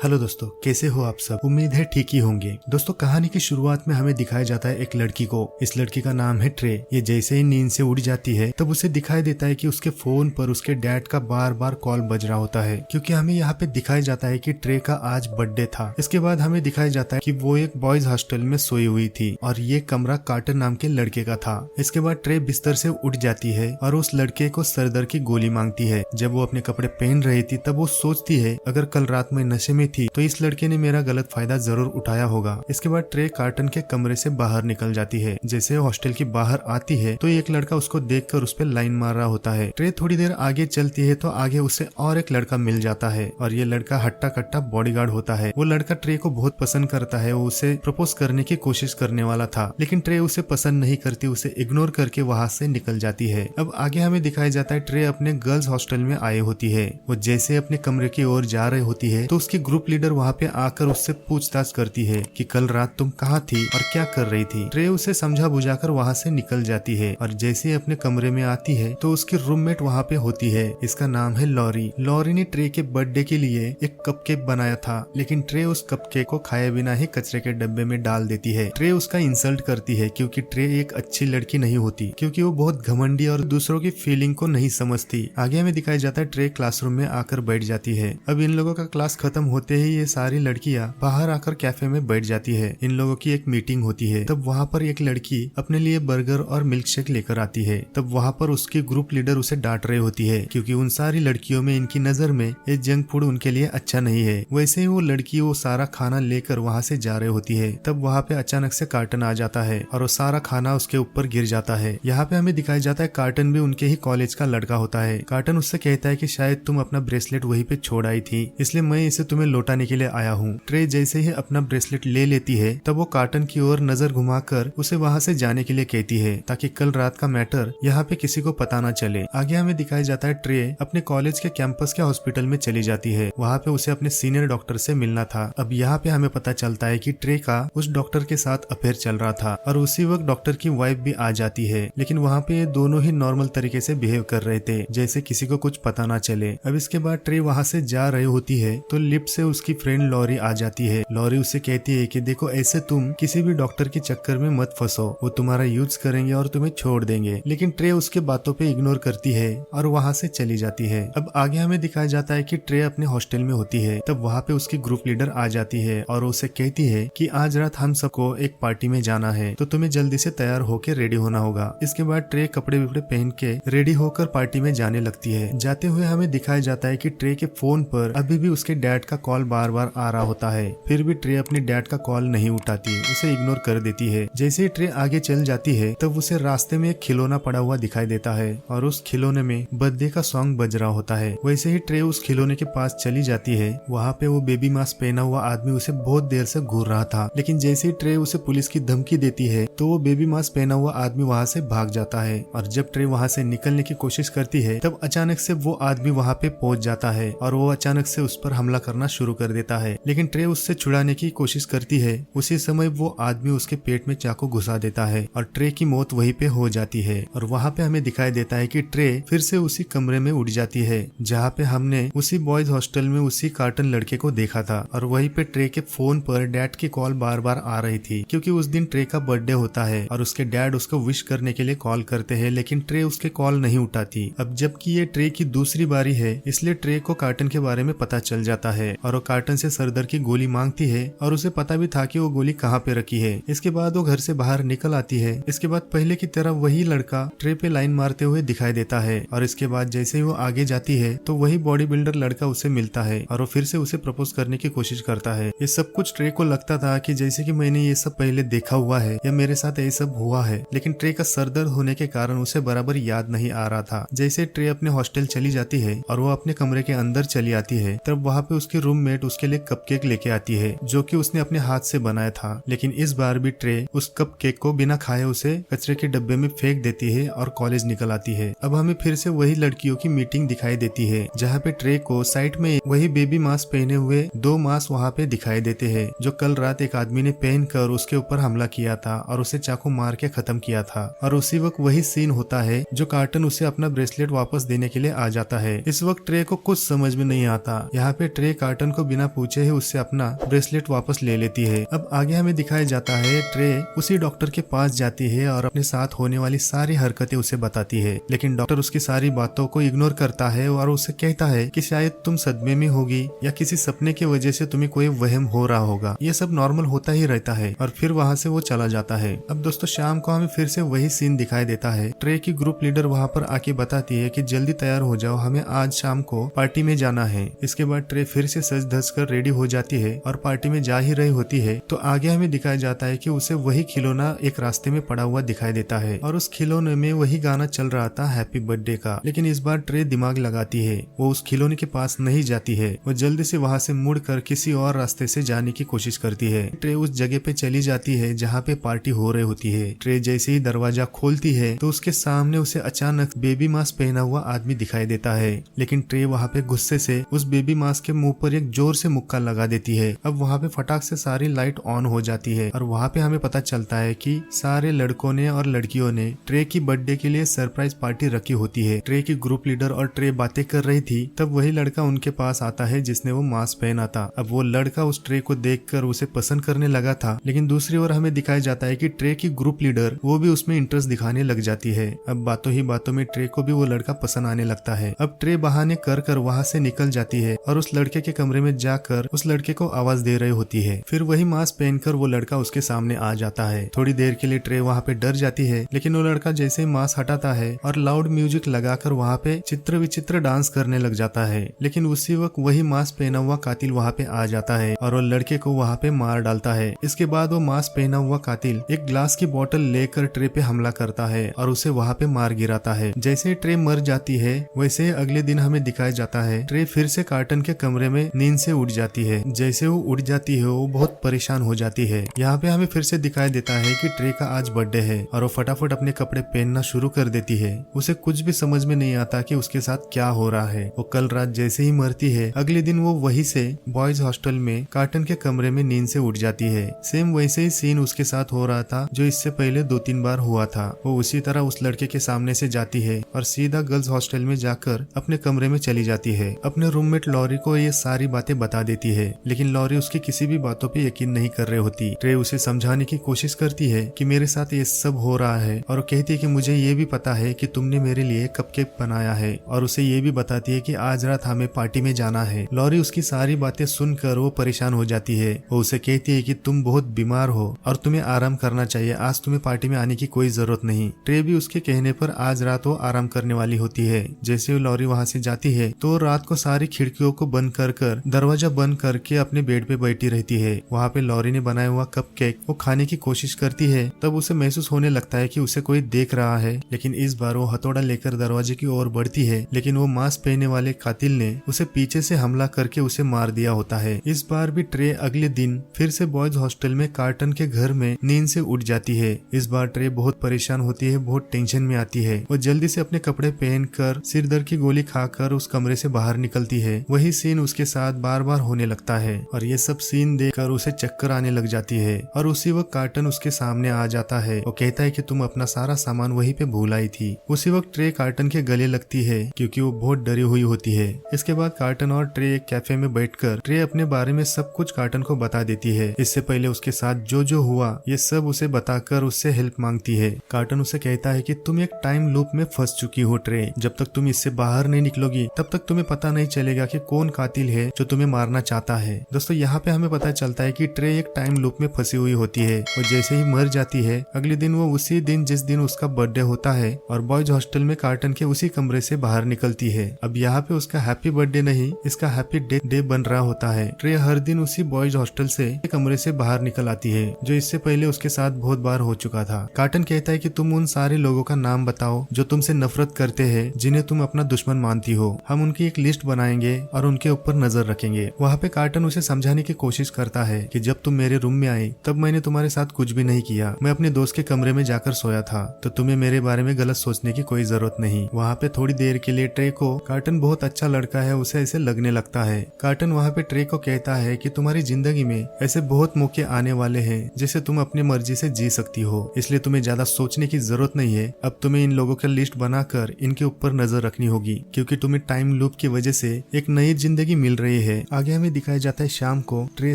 Hello दोस्तों, कैसे हो आप सब। उम्मीद है ठीक ही होंगे। दोस्तों, कहानी की शुरुआत में हमें दिखाया जाता है एक लड़की को। इस लड़की का नाम है ट्रे। ये जैसे ही नींद से उठ जाती है तब उसे दिखाई देता है कि उसके फोन पर उसके डैड का बार बार कॉल बज रहा होता है, क्योंकि हमें यहाँ पे दिखाया जाता है कि ट्रे का आज बर्थडे था। इसके बाद हमें दिखाया जाता है कि वो एक बॉयज हॉस्टल में सोई हुई थी और ये कमरा कार्टर नाम के लड़के का था। इसके बाद ट्रे बिस्तर से उठ जाती है और उस लड़के को सरदर्द की गोली मांगती है। जब वो अपने कपड़े पहन रही थी तब वो सोचती है अगर कल रात में नशे में थी तो इस लड़के ने मेरा गलत फायदा जरूर उठाया होगा। इसके बाद ट्रे कार्टन के कमरे से बाहर निकल जाती है। जैसे हॉस्टल की बाहर आती है तो एक लड़का उसको देखकर उस पर लाइन मार रहा होता है। ट्रे थोड़ी देर आगे चलती है तो आगे उसे और एक लड़का मिल जाता है और ये लड़का हट्टा कट्टा बॉडीगार्ड होता है। वो लड़का ट्रे को बहुत पसंद करता है। वो उसे प्रपोज करने की कोशिश करने वाला था, लेकिन ट्रे उसे पसंद नहीं करती, उसे इग्नोर करके वहाँ से निकल जाती है। अब आगे हमें दिखाया जाता है ट्रे अपने गर्ल्स हॉस्टल में आए होती है। वो जैसे अपने कमरे की ओर जा रही होती है तो उसकी ग्रुप लीडर वहाँ पे आकर उससे पूछताछ करती है कि कल रात तुम कहाँ थी और क्या कर रही थी। ट्रे उसे समझा बुझाकर वहाँ से निकल जाती है और जैसे ही अपने कमरे में आती है तो उसकी रूममेट वहाँ पे होती है। इसका नाम है लॉरी। लॉरी ने ट्रे के बर्थडे के लिए एक कपकेक बनाया था, लेकिन ट्रे उस कपकेक को खाए बिना ही कचरे के डब्बे में डाल देती है। ट्रे उसका इंसल्ट करती है क्योंकि ट्रे एक अच्छी लड़की नहीं होती, क्योंकि वो बहुत घमंडी और दूसरों की फीलिंग को नहीं समझती। आगे हमें दिखाया जाता है ट्रे क्लासरूम में आकर बैठ जाती है। अब इन लोगों का क्लास खत्म होते ही ये सारी लड़कियां बाहर आकर कैफे में बैठ जाती है। इन लोगों की एक मीटिंग होती है। तब वहाँ पर एक लड़की अपने लिए बर्गर और मिल्क शेक लेकर आती है। तब वहाँ पर उसकी ग्रुप लीडर उसे डांट रही होती है क्योंकि उन सारी लड़कियों में इनकी नजर में ये जंक फूड उनके लिए अच्छा नहीं है। वैसे ही वो लड़की वो सारा खाना लेकर वहाँ से जा रही होती है। तब वहाँ पे अचानक से कार्टन आ जाता है और वो सारा खाना उसके ऊपर गिर जाता है। यहाँ पे हमें दिखाया जाता है कार्टन भी उनके ही कॉलेज का लड़का होता है। कार्टन उससे कहता है कि शायद तुम अपना ब्रेसलेट वहीं पे छोड़ आई थी, इसलिए मैं इसे तुम्हें लौटाने के लिए आया हूँ। ट्रे जैसे ही अपना ब्रेसलेट ले लेती है तब वो कार्टन की ओर नजर घुमाकर उसे वहाँ से जाने के लिए कहती है ताकि कल रात का मैटर यहाँ पे किसी को पता ना चले। आगे हमें दिखाया जाता है ट्रे अपने कॉलेज के कैंपस के हॉस्पिटल में चली जाती है। वहाँ पे उसे अपने सीनियर डॉक्टर से मिलना था। अब यहाँ पे हमें पता चलता है कि ट्रे का उस डॉक्टर के साथ अफेयर चल रहा था और उसी वक्त डॉक्टर की वाइफ भी आ जाती है, लेकिन वहाँ पे ये दोनों ही नॉर्मल तरीके से बिहेव कर रहे थे जैसे किसी को कुछ पता ना चले। अब इसके बाद ट्रे वहाँ से जा रही होती है तो लिफ्ट से उसकी फ्रेंड लॉरी आ जाती है। लॉरी उसे कहती है कि देखो, ऐसे तुम किसी भी डॉक्टर के चक्कर में मत फंसो, वो तुम्हारा यूज करेंगे और तुम्हें छोड़ देंगे। लेकिन ट्रे उसके बातों पे इग्नोर करती है और वहाँ से चली जाती है। अब आगे हमें दिखाया जाता है कि ट्रे अपने हॉस्टल में होती है। तब वहाँ पे उसकी ग्रुप लीडर आ जाती है और उसे कहती है कि आज रात हम सबको एक पार्टी में जाना है, तो तुम्हें जल्दी से तैयार होकर रेडी होना होगा। इसके बाद ट्रे कपड़े विपड़े पहन के रेडी होकर पार्टी में जाने लगती है। जाते हुए हमें दिखाया जाता है कि ट्रे के फोन पर अभी भी उसके डैड का कॉल बार बार आ रहा होता है। फिर भी ट्रे अपने डैड का कॉल नहीं उठाती, उसे इग्नोर कर देती है। जैसे ही ट्रे आगे चल जाती है तब उसे रास्ते में एक खिलौना पड़ा हुआ दिखाई देता है और उस खिलौने में बर्थडे का सॉन्ग बज रहा होता है। वैसे ही ट्रे उस खिलौने के पास चली जाती है। वहाँ पे वो बेबी मास्क पहना हुआ आदमी उसे बहुत देर से घूर रहा था, लेकिन जैसे ही ट्रे उसे पुलिस की धमकी देती है तो वो बेबी मास्क पहना हुआ आदमी वहाँ से भाग जाता है। और जब ट्रे वहाँ से निकलने की कोशिश करती है तब अचानक से वो आदमी वहाँ पे पहुंच जाता है और वो अचानक से उस पर हमला करना शुरू कर देता है, लेकिन ट्रे उससे छुड़ाने की कोशिश करती है। उसी समय वो आदमी उसके पेट में चाकू घुसा देता है और ट्रे की मौत वहीं पे हो जाती है। और वहाँ पे हमें दिखाई देता है कि ट्रे फिर से उसी कमरे में उठ जाती है जहाँ पे हमने उसी बॉयज हॉस्टल में उसी कार्टन लड़के को देखा था। और वहीं पे ट्रे के फोन पर डैड की कॉल बार बार आ रही थी क्योंकि उस दिन ट्रे का बर्थडे होता है और उसके डैड उसको विश करने के लिए कॉल करते हैं, लेकिन ट्रे उसके कॉल नहीं उठाती। अब जबकि ये ट्रे की दूसरी बारी है, इसलिए ट्रे को कार्टन के बारे में पता चल जाता है और वो कार्टन से सरदर्द की गोली मांगती है और उसे पता भी था कि वो गोली कहाँ पे रखी है। इसके बाद वो घर से बाहर निकल आती है। इसके बाद पहले की तरह वही लड़का ट्रे पे लाइन मारते हुए दिखाई देता है और इसके बाद जैसे ही वो आगे जाती है तो वही बॉडी बिल्डर लड़का उसे मिलता है और वो फिर से उसे प्रपोज करने की कोशिश करता है। ये सब कुछ ट्रे को लगता था कि जैसे कि मैंने ये सब पहले देखा हुआ है या मेरे साथ ये सब हुआ है, लेकिन ट्रे का सरदर्द होने के कारण उसे बराबर याद नहीं आ रहा था। जैसे ट्रे अपने हॉस्टल चली जाती है और वो अपने कमरे के अंदर चली आती है तब वहाँ पे उसकी रूममेट उसके लिए कपकेक लेके आती है जो कि उसने अपने हाथ से बनाया था, लेकिन इस बार भी ट्रे उस कपकेक को बिना खाए उसे कचरे के डब्बे में फेंक देती है और कॉलेज निकल आती है। अब हमें फिर से वही लड़कियों की मीटिंग दिखाई देती है जहाँ पे ट्रे को साइड में वही बेबी मास्क पहने हुए दो मास्क वहाँ पे दिखाई देते हैं जो कल रात एक आदमी ने पहनकर उसके ऊपर हमला किया था और उसे चाकू मार के खत्म किया था। और उसी वक्त वही सीन होता है जो कार्टन उसे अपना ब्रेसलेट वापस देने के लिए आ जाता है। इस वक्त ट्रे को कुछ समझ में नहीं आता। यहाँ पे ट्रे कार्टन कार्टन को बिना पूछे ही उससे अपना ब्रेसलेट वापस ले लेती है। अब आगे हमें दिखाया जाता है ट्रे उसी डॉक्टर के पास जाती है और अपने साथ होने वाली सारी हरकतें उसे बताती है, लेकिन डॉक्टर उसकी सारी बातों को इग्नोर करता है और उसे कहता है कि शायद तुम सदमे में होगी या किसी सपने की वजह से तुम्हें कोई वहम हो रहा होगा, ये सब नॉर्मल होता ही रहता है। और फिर वहाँ से वो चला जाता है। अब दोस्तों शाम को हमें फिर से वही सीन दिखाई देता है। ट्रे की ग्रुप लीडर वहाँ पर आके बताती है कि जल्दी तैयार हो जाओ, हमें आज शाम को पार्टी में जाना है। इसके बाद ट्रे फिर से सज धज कर रेडी हो जाती है और पार्टी में जा ही रही होती है तो आगे हमें दिखाया जाता है कि उसे वही खिलौना एक रास्ते में पड़ा हुआ दिखाई देता है और उस खिलौने में वही गाना चल रहा था हैप्पी बर्थडे का। लेकिन इस बार ट्रे दिमाग लगाती है, वो उस खिलौने के पास नहीं जाती है, वो जल्दी से वहाँ से मुड़कर किसी और रास्ते से जाने की कोशिश करती है। ट्रे उस जगह पे चली जाती है जहाँ पे पार्टी हो रही होती है। ट्रे जैसे ही दरवाजा खोलती है तो उसके सामने उसे अचानक बेबी मास्क पहना हुआ आदमी दिखाई देता है, लेकिन ट्रे वहाँ पे गुस्से से उस बेबी मास्क के मुंह पर एक जोर से मुक्का लगा देती है। अब वहाँ पे फटाक से सारी लाइट ऑन हो जाती है और वहाँ पे हमें पता चलता है कि सारे लड़कों ने और लड़कियों ने ट्रे की बर्थडे के लिए सरप्राइज पार्टी रखी होती है। ट्रे की ग्रुप लीडर और ट्रे बातें कर रही थी, तब वही लड़का उनके पास आता है जिसने वो मास्क पहना था। अब वो लड़का उस ट्रे को देखकर उसे पसंद करने लगा था, लेकिन दूसरी ओर हमें दिखाया जाता है कि ट्रे की ग्रुप लीडर वो भी उसमें इंटरेस्ट दिखाने लग जाती है। अब बातों ही बातों में ट्रे को भी वो लड़का पसंद आने लगता है। अब ट्रे बहाने कर कर वहाँ से निकल जाती है और उस लड़के के कमरे में जाकर उस लड़के को आवाज दे रही होती है। फिर वही मास्क पहनकर वो लड़का उसके सामने आ जाता है। थोड़ी देर के लिए ट्रे वहाँ पे डर जाती है, लेकिन वो लड़का जैसे ही मास्क हटाता है और लाउड म्यूजिक लगाकर वहाँ पे चित्र विचित्र डांस करने लग जाता है। लेकिन उसी वक्त वही मास्क पहना हुआ कातिल वहाँ पे आ जाता है और वो लड़के को वहाँ पे मार डालता है। इसके बाद वो मास्क पहना हुआ कातिल एक ग्लास की बोतल लेकर ट्रे पे हमला करता है और उसे वहाँ पे मार गिराता है। जैसे ट्रे मर जाती है वैसे अगले दिन हमें दिखाया जाता है ट्रे फिर से कार्टन के कमरे में नींद से उठ जाती है। जैसे वो उठ जाती है वो बहुत परेशान हो जाती है। यहाँ पे हमें फिर से दिखाई देता है कि ट्रे का आज बर्थडे है और वो फटाफट अपने कपड़े पहनना शुरू कर देती है। उसे कुछ भी समझ में नहीं आता कि उसके साथ क्या हो रहा है। वो कल रात जैसे ही मरती है अगले दिन वो वहीं से बॉयज हॉस्टल में कार्टन के कमरे में नींद से उठ जाती है। सेम वैसे ही सीन उसके साथ हो रहा था जो इससे पहले 2-3 बार हुआ था। वो उसी तरह उस लड़के के सामने से जाती है और सीधा गर्ल्स हॉस्टल में जाकर अपने कमरे में चली जाती है। अपने रूममेट लॉरी को ये सारी बातें बता देती है, लेकिन लॉरी उसकी किसी भी बातों पे यकीन नहीं कर रही होती। ट्रे उसे समझाने की कोशिश करती है कि मेरे साथ ये सब हो रहा है और कहती है कि मुझे ये भी पता है कि तुमने मेरे लिए कपकेक बनाया है, और उसे ये भी बताती है कि आज रात हमें पार्टी में जाना है। लॉरी उसकी सारी बातें सुनकर वो परेशान हो जाती है। वो उसे कहती है कि तुम बहुत बीमार हो और तुम्हें आराम करना चाहिए, आज तुम्हें पार्टी में आने की कोई जरूरत नहीं। ट्रे भी उसके कहने पर आज रात वो आराम करने वाली होती है। जैसे लॉरी वहाँ से जाती है तो रात को सारी खिड़कियों को बंद कर दरवाजा बंद करके अपने बेड पे बैठी रहती है। वहाँ पे लॉरी ने बनाया हुआ कपकेक वो खाने की कोशिश करती है, तब उसे महसूस होने लगता है कि उसे कोई देख रहा है। लेकिन इस बार वो हथौड़ा लेकर दरवाजे की ओर बढ़ती है, लेकिन वो मास्क पहने वाले कातिल ने उसे पीछे से हमला करके उसे मार दिया होता है। इस बार भी ट्रे अगले दिन फिर से बॉयज हॉस्टल में कार्टन के घर में नींद से उठ जाती है। इस बार ट्रे बहुत परेशान होती है, बहुत टेंशन में आती है। वो जल्दी से अपने कपड़े पहनकर सिर दर्द की गोली खाकर उस कमरे से बाहर निकलती है। वही सीन उसके साथ बार बार होने लगता है और ये सब सीन देखकर उसे चक्कर आने लग जाती है। और उसी वक्त कार्टन उसके सामने आ जाता है। वो कहता है कि तुम अपना सारा सामान वहीं पे भूल आई थी। उसी वक्त ट्रे कार्टन के गले लगती है क्योंकि वो बहुत डरी हुई होती है। इसके बाद कार्टन और ट्रे एक कैफे में बैठकर ट्रे अपने बारे में सब कुछ कार्टन को बता देती है। इससे पहले उसके साथ जो जो हुआ ये सब उसे बताकर उससे हेल्प मांगती है। कार्टन उसे कहता है कि तुम एक टाइम लूप में फंस चुकी हो ट्रे, जब तक तुम इससे बाहर नहीं निकलोगी तब तक तुम्हें पता नहीं चलेगा कि कौन कातिल है जो तुम्हें मारना चाहता है। दोस्तों यहाँ पे हमें पता चलता है कि ट्रे एक टाइम लूप में फंसी हुई होती है और जैसे ही मर जाती है अगले दिन वो उसी दिन जिस दिन उसका बर्थडे होता है और बॉयज हॉस्टल में कार्टन के उसी कमरे से बाहर निकलती है। अब यहाँ पे उसका हैप्पी बर्थडे नहीं, इसका हैप्पी डेथ डे बन रहा होता है। ट्रे हर दिन उसी बॉयज हॉस्टल से कमरे से बाहर निकल आती है जो इससे पहले उसके साथ बहुत बार हो चुका था। कार्टन कहता है कि तुम उन सारे लोगों का नाम बताओ जो तुमसे नफरत करते हैं, जिन्हें तुम अपना दुश्मन मानती हो। हम उनकी एक लिस्ट बनाएंगे और उनके ऊपर नजर रखेंगे। वहाँ पे कार्टन उसे समझाने की कोशिश करता है कि जब तुम मेरे रूम में आई तब मैंने तुम्हारे साथ कुछ भी नहीं किया, मैं अपने दोस्त के कमरे में जाकर सोया था, तो तुम्हें मेरे बारे में गलत सोचने की कोई जरूरत नहीं। वहाँ पे थोड़ी देर के लिए ट्रे को कार्टन बहुत अच्छा लड़का है उसे ऐसे लगने लगता है। कार्टन वहाँ पे ट्रे को कहता है कि तुम्हारी जिंदगी में ऐसे बहुत मौके आने वाले हैं जिसे तुम अपनी मर्जी से जी सकती हो, इसलिए तुम्हें ज्यादा सोचने की जरूरत नहीं है। अब तुम्हें इन लोगों की लिस्ट बनाकर इनके ऊपर नजर रखनी होगी क्योंकि तुम्हें टाइम लूप की वजह से एक नई जिंदगी मिल रही है। आगे हमें दिखाया जाता है शाम को ट्रे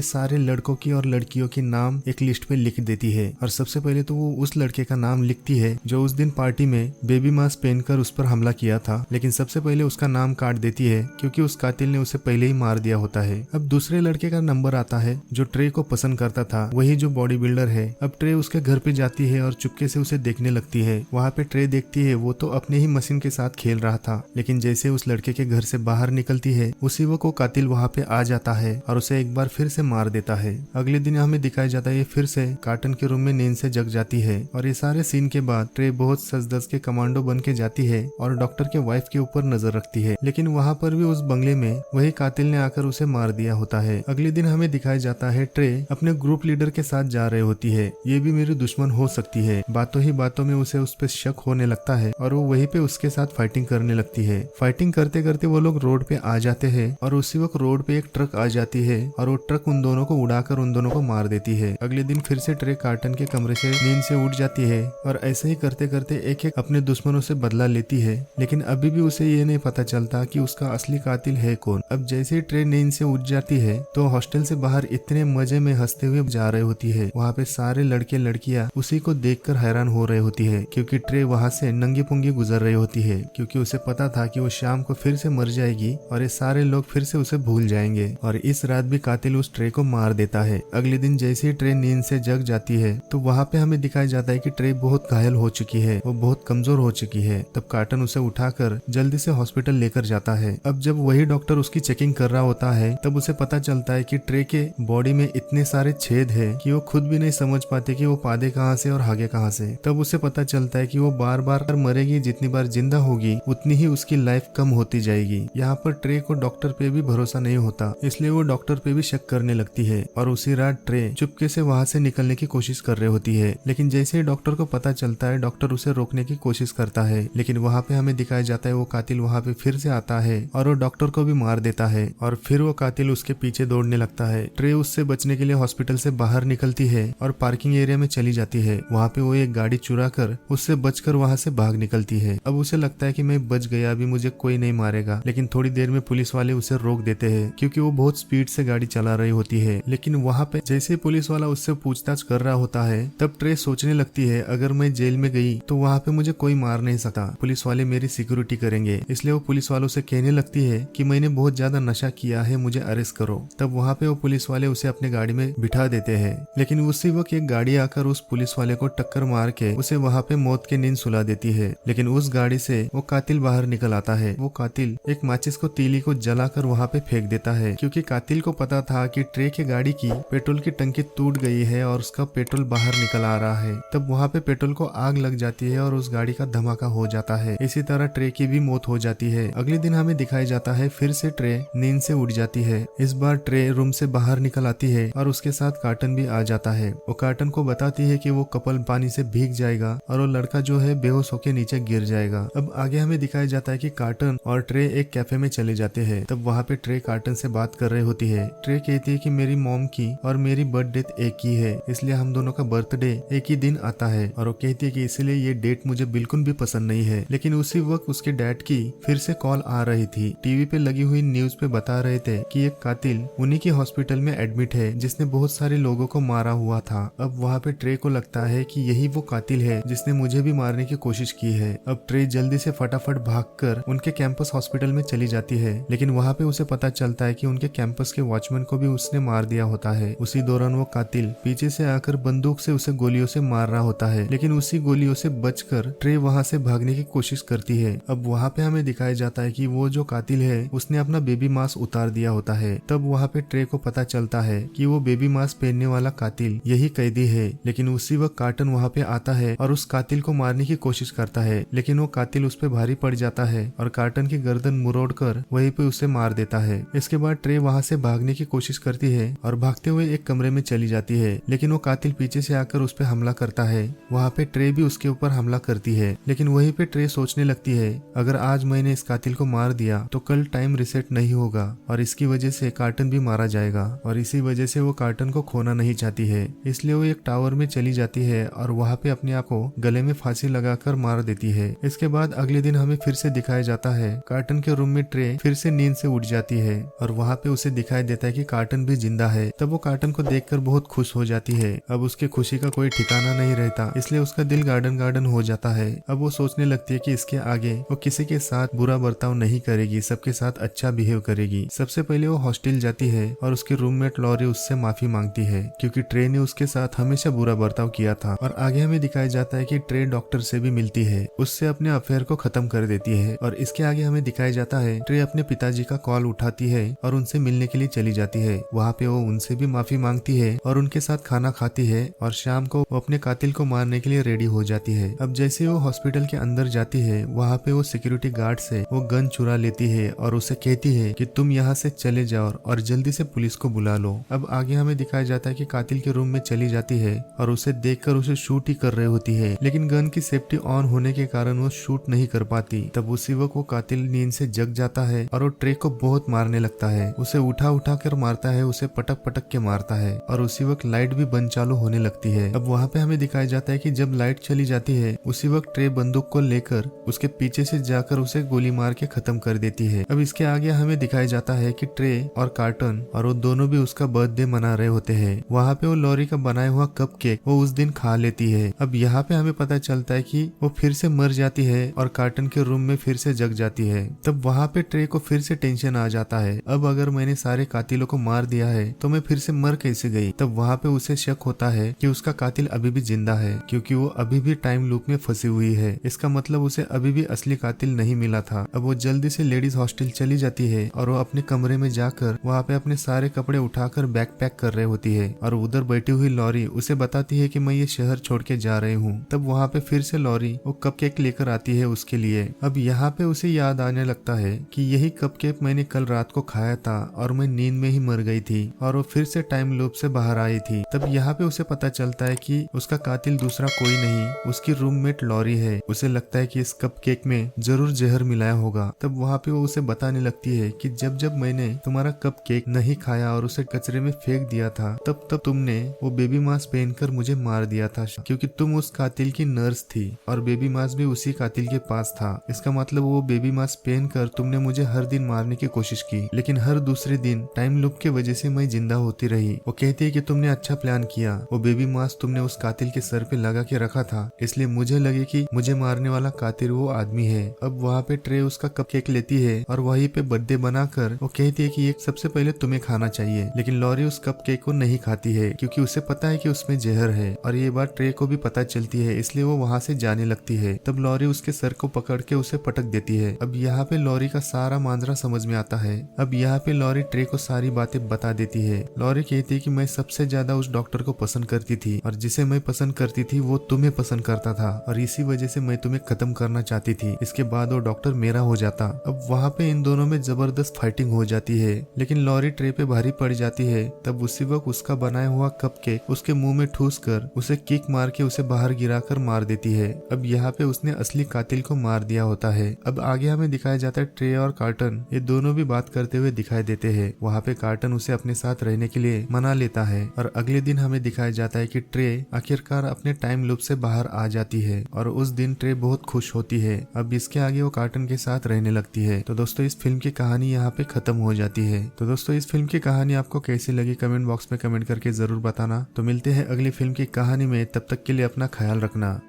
सारे लड़कों की और लड़कियों की नाम एक लिस्ट पे लिख देती है और सबसे पहले तो वो उस लड़के का नाम लिखती है जो उस दिन पार्टी में बेबी मास्क पहनकर उस पर हमला किया था, लेकिन सबसे पहले उसका नाम काट देती है क्योंकि उस कातिल ने उसे पहले ही मार दिया होता है। अब दूसरे लड़के का नंबर आता है जो ट्रे को पसंद करता था, वही जो बॉडी बिल्डर है। अब ट्रे उसके घर पे जाती है और चुपके से उसे देखने लगती है। वहाँ पे ट्रे देखती है वो तो अपने ही मशीन के साथ खेल रहा था, लेकिन जैसे उस लड़के के घर से बाहर निकलती है उसी वक्त वो कातिल वहाँ पे आ जाता है और उसे एक बार फिर से मार देता है। अगले दिन हमें दिखाया जाता है फिर से कार्टन के रूम में नींद से जग जाती है और ये सारे सीन के बाद ट्रे बहुत सज धज के कमांडो बन के जाती है और डॉक्टर के वाइफ के ऊपर नजर रखती है, लेकिन वहाँ पर भी उस बंगले में वही कातिल ने आकर उसे मार दिया होता है। अगले दिन हमें दिखाया जाता है ट्रे अपने ग्रुप लीडर के साथ जा रही होती है। ये भी मेरी दुश्मन हो सकती है। बातों ही बातों में उसे उस पर शक होने लगता है और वो वहीं पे उसके साथ फाइटिंग करने लगती है। फाइटिंग करते करते वो लोग रोड पे आ जाते हैं और उसी वक्त रोड पे एक ट्रक आ जाती है और वो ट्रक उन दोनों को उड़ाकर उन दोनों को मार देती है। अगले दिन फिर से ट्रे कार्टन के कमरे से नींद से उठ जाती है और ऐसे ही करते करते एक एक अपने दुश्मनों से बदला लेती है, लेकिन अभी भी उसे ये नहीं पता चलता कि उसका असली कातिल है कौन। अब जैसे ही ट्रे नींद से उठ जाती है तो हॉस्टल से बाहर इतने मजे में हंसते हुए जा रही होती है। वहाँ पे सारे लड़के लड़कियाँ उसी को देखकर हैरान हो रहे होती है क्योंकि ट्रे वहाँ से नंगी पुंगी गुजर रही होती है, क्योंकि उसे पता था कि वो शाम को फिर से मर जाएगी और ये सारे लोग फिर से उसे भूल जाएंगे और इस रात भी कातिल उस ट्रे को मार देता है। अगले दिन जैसे ही ट्रे नींद से जग जाती है तो वहाँ पे हमें दिखाया जाता है कि ट्रे बहुत घायल हो चुकी है, वो बहुत कमजोर हो चुकी है। तब कार्टन उसे उठाकर जल्दी से हॉस्पिटल लेकर जाता है। अब जब वही डॉक्टर उसकी चेकिंग कर रहा होता है तब उसे पता चलता है कि ट्रे के बॉडी में इतने सारे छेद है कि वो खुद भी नहीं समझ पाते कि वो पादे कहाँ से और हागे कहाँ से। तब उसे पता चलता है कि वो बार बार मरेगी, जितनी बार जिंदा होगी उतनी ही उसकी लाइफ कम होती जाएगी। यहाँ पर ट्रे को डॉक्टर पे भी भरोसा नहीं होता, इसलिए वो डॉक्टर पे भी शक करने लगती है और उसी रात ट्रे चुपके से वहाँ से निकलने की कोशिश कर रही होती है। लेकिन जैसे ही डॉक्टर को पता चलता है डॉक्टर उसे रोकने की कोशिश करता है, लेकिन वहाँ पे हमें दिखाया जाता है वो कातिल वहाँ पे फिर से आता है और वो डॉक्टर को भी मार देता है और फिर वो कातिल उसके पीछे दौड़ने लगता है। ट्रे उससे बचने के लिए हॉस्पिटल से बाहर निकलती है और पार्किंग एरिया में चली जाती है। वहाँ पे वो एक गाड़ी चुरा कर उससे बचकर वहाँ से भाग निकलती है। अब उसे लगता है कि मैं बच गया, अभी मुझे कोई नहीं मारेगा, लेकिन थोड़ी देर में पुलिस वाले उसे रोक देते हैं क्योंकि वो बहुत स्पीड से गाड़ी चला रही होती है। लेकिन वहाँ पे जैसे पुलिस वाला उससे पूछताछ कर रहा होता है तब ट्रे सोचने लगती है अगर मैं जेल में गई तो वहाँ पे मुझे कोई मार नहीं सकता, पुलिस वाले मेरी सिक्योरिटी करेंगे। इसलिए वो पुलिस वालों से कहने लगती है कि मैंने बहुत ज्यादा नशा किया है, मुझे अरेस्ट करो। तब वहाँ पे वो पुलिस वाले उसे अपने गाड़ी में बिठा देते हैं, लेकिन उसी वक्त एक गाड़ी आकर उस पुलिस वाले को टक्कर मार के उसे वहाँ पे मौत की नींद सुला देती है। लेकिन उस गाड़ी से वो कातिल बाहर निकल आता है। वो कातिल एक माचिस को तीली को जलाकर वहाँ पे फेंक देता है क्योंकि कातिल को पता था कि ट्रे के गाड़ी की पेट्रोल की टंकी टूट गई है और उसका पेट्रोल बाहर निकल आ रहा है। तब वहाँ पे पेट्रोल को आग लग जाती है और उस गाड़ी का धमाका हो जाता है। इसी तरह ट्रे की भी मौत हो जाती है। अगले दिन हमें दिखाया जाता है फिर से ट्रे नींद से उठ जाती है। इस बार ट्रे रूम से बाहर निकल आती है और उसके साथ कार्टन भी आ जाता है। वो कार्टन को बताती है कि वो कपल पानी से भीग जाएगा और वो लड़का जो है बेहोश होकर नीचे गिर जाएगा। अब आगे हमें दिखाया जाता है कि कार्टन और ट्रे एक कैफे में चले जाते हैं। तब वहाँ पे ट्रे कार्टन से बात कर रही होती है। ट्रे कहती है कि मेरी मॉम की और मेरी बर्थ डेट एक ही है, इसलिए हम दोनों का बर्थडे एक ही दिन आता है। और वो कहती है कि इसलिए ये डेट मुझे बिल्कुल भी पसंद नहीं है। लेकिन उसी वक्त उसके डैड की फिर से कॉल आ रही थी। टीवी पे लगी हुई न्यूज पे बता रहे थे कि एक कातिल उन्हीं की हॉस्पिटल में एडमिट है जिसने बहुत सारे लोगों को मारा हुआ था। अब वहाँ पे ट्रे को लगता है कि यही वो कातिल है जिसने मुझे भी मारने की कोशिश की है। अब ट्रे जल्दी से फटाफट भागकर उनके कैंपस हॉस्पिटल में चली जाती है, लेकिन वहाँ पे उसे पता चलता है कि उनके कैंपस के वॉचमैन को भी उसने मार दिया होता है। उसी दौरान वो कातिल पीछे से आकर बंदूक से उसे गोलियों से मार रहा होता है, लेकिन उसी गोलियों से बचकर ट्रे वहाँ से भागने की कोशिश करती है। अब वहाँ पे हमें दिखाया जाता है कि वो जो कातिल है उसने अपना बेबी मास्क उतार दिया होता है। तब वहाँ पे ट्रे को पता चलता है कि वो बेबी मास्क पहनने वाला कातिल यही कैदी है। लेकिन उसी वक्त कार्टन वहाँ पे आता है और उस कातिल को मारने की कोशिश करता है, लेकिन वो कातिल उस पे भारी पड़ जाता है और कार्टन की गर्दन मुड़ोड़ कर वहीं पे उसे मार देता है। इसके बाद ट्रे वहाँ से भागने की कोशिश करती है और भागते हुए एक कमरे में चली जाती है, लेकिन वो कातिल पीछे से आकर उस पे हमला करता है। वहाँ पे ट्रे भी उसके ऊपर हमला करती है, लेकिन वहीं पे ट्रे सोचने लगती है अगर आज मैंने इस कातिल को मार दिया तो कल टाइम रिसेट नहीं होगा और इसकी वजह से कार्टन भी मारा जाएगा, और इसी वजह से वो कार्टन को खोना नहीं चाहती है। इसलिए वो एक टावर में चली जाती है और वहाँ पे अपने आप को गले में फांसी लगाकर मार देती है। इसके बाद अगले दिन हमें फिर से दिखाया जाता है कार्टन के रूम में ट्रे फिर से नींद से उठ जाती है है और वहाँ पे उसे दिखाई देता है कि कार्टन भी जिंदा है। तब वो कार्टन को देखकर बहुत खुश हो जाती है। अब उसकी खुशी का कोई ठिकाना नहीं रहता, इसलिए उसका दिल गार्डन गार्डन हो जाता है। अब वो सोचने लगती है कि इसके आगे वो किसी के साथ बुरा बर्ताव नहीं करेगी, सबके साथ अच्छा बिहेव करेगी। सबसे पहले वो हॉस्टल जाती है और उसकी रूममेट लॉरी उससे माफी मांगती है क्योंकि ट्रे ने उसके साथ हमेशा बुरा बर्ताव किया था। और आगे हमें दिखाया जाता है कि ट्रे डॉक्टर से भी मिलती है, उससे अपने अफेयर को खत्म कर देती है। और इसके आगे हमें दिखाया जाता है ट्रे अपने पिताजी का कॉल उठाती है और उनसे मिलने के लिए चली जाती है। वहाँ पे वो उनसे भी माफी मांगती है और उनके साथ खाना खाती है और शाम को वो अपने कातिल को मारने के लिए रेडी हो जाती है। अब जैसे वो हॉस्पिटल के अंदर जाती है, वहाँ पे वो सिक्योरिटी गार्ड से वो गन चुरा लेती है और उसे कहती है कि तुम यहाँ से चले जाओ और जल्दी से पुलिस को बुला लो। अब आगे हमें दिखाया जाता है कि कातिल के रूम में चली जाती है और उसे देखकर उसे शूट ही कर रही होती है, लेकिन गन की सेफ्टी ऑन होने के कारण वो शूट नहीं कर पाती। तब उसी वक्त वो कातिल नींद से जग जाता है और वो ट्रे को बहुत मारने लगता है। उसे उठा उठा कर मारता है, उसे पटक पटक के मारता है और उसी वक्त लाइट भी बंद चालू होने लगती है। अब वहाँ पे हमें दिखाया जाता है कि जब लाइट चली जाती है उसी वक्त ट्रे बंदूक को लेकर उसके पीछे से जाकर उसे गोली मार के खत्म कर देती है। अब इसके आगे हमें दिखाया जाता है कि ट्रे और कार्टन और वो दोनों भी उसका बर्थडे मना रहे होते हैं। वहाँ पे वो लॉरी का बनाया हुआ कप केक वो उस दिन खा लेती है। अब यहाँ पे हमें पता चलता है कि वो फिर से मर जाती है और कार्टन के रूम में फिर से जग जाती है। तब वहाँ पे ट्रे को फिर से टेंशन आ जाता है, अब अगर मैंने सारे कातिलों को मार दिया है तो मैं फिर से मर कैसे गई। तब वहाँ पे उसे शक होता है कि उसका कातिल अभी भी जिंदा है क्योंकि वो अभी भी टाइम लूप में फंसी हुई है। इसका मतलब उसे अभी भी असली कातिल नहीं मिला था। अब वो जल्दी से लेडीज हॉस्टल चली जाती है और वो अपने कमरे में जाकर वहाँ पे अपने सारे कपड़े उठाकर बैग पैक कर रही होती है और उधर बैठी हुई लॉरी उसे बताती है कि मैं ये शहर छोड़ के जा रही हूँ। तब वहाँ पे फिर से लॉरी वो कपकेक लेकर आती है उसके लिए। अब यहाँ पे उसे याद आने लगता है कि यही कपकेक मैंने कल रात को खाया था और मैं नींद में ही मर गई थी और वो फिर से टाइम लूप से बाहर आई थी। तब यहाँ पे उसे पता चलता है कि उसका कातिल दूसरा कोई नहीं, उसकी रूममेट लॉरी है। उसे लगता है कि इस कपकेक में जरूर जहर मिलाया होगा। तब वहाँ पे वो उसे बताने लगती है कि जब जब मैंने तुम्हारा कपकेक नहीं खाया और उसे कचरे में फेंक दिया था तब तब तुमने वो बेबी मास्क पहनकर मुझे मार दिया था क्योंकि तुम उस कातिल की नर्स थी और बेबी मास्क भी उसी कातिल के पास था। इसका मतलब वो बेबी मास्क पहनकर तुमने मुझे हर दिन मारने की कोशिश की, लेकिन हर दूसरे दिन टाइम लूप की वजह से मैं जिंदा होती रही। वो कहती है कि तुमने अच्छा प्लान किया, वो बेबी मास्क तुमने उस कातिल के सर पे लगा के रखा था इसलिए मुझे लगे कि मुझे मारने वाला कातिल वो आदमी है। अब वहाँ पे ट्रे उसका कपकेक लेती है और वहीं पे बर्थडे बनाकर वो कहती है कि ये सबसे पहले तुम्हें खाना चाहिए, लेकिन लॉरी उस कपकेक को नहीं खाती है क्योंकि उसे पता है कि उसमें जहर है और ये बात ट्रे को भी पता चलती है, इसलिए वो वहाँ से जाने लगती है। तब लॉरी उसके सर को पकड़ के उसे पटक देती है। अब यहाँ पे लॉरी का सारा मांजरा समझ में आता है। अब यहाँ पे लॉरी ट्रे को सारी बातें बता देती है। लॉरी कहती है कि मैं सबसे ज्यादा उस डॉक्टर को पसंद करती थी और जिसे मैं पसंद करती थी वो तुम्हें पसंद करता था और इसी वजह से मैं तुम्हें खत्म करना चाहती थी। इसके बाद वो डॉक्टर मेरा हो जाता। अब वहाँ पे इन दोनों में जबरदस्त फाइटिंग हो जाती है, लेकिन लॉरी ट्रे पे भारी पड़ जाती है। तब उसी वक्त उसका बनाया हुआ कपकेक उसके मुंह में ठूस कर उसे किक मार के उसे बाहर गिराकर मार देती है। अब यहाँ पे उसने असली कातिल को मार दिया होता है। अब आगे हमें दिखाया जाता है ट्रे और कार्टन ये दोनों भी बात करते हुए दिखाई देते हैं। वहाँ पे कार्टन उसे अपने साथ रहने के लिए मना लेता है और अगले दिन हमें दिखाया जाता है कि ट्रे आखिरकार अपने टाइम लूप से बाहर आ जाती है और उस दिन ट्रे बहुत खुश होती है। अब इसके आगे वो कार्टन के साथ रहने लगती है। तो दोस्तों इस फिल्म की कहानी यहाँ पे खत्म हो जाती है। तो दोस्तों इस फिल्म की कहानी आपको कैसी लगी कमेंट बॉक्स में कमेंट करके जरूर बताना। तो मिलते हैं अगली फिल्म की कहानी में, तब तक के लिए अपना ख्याल रखना।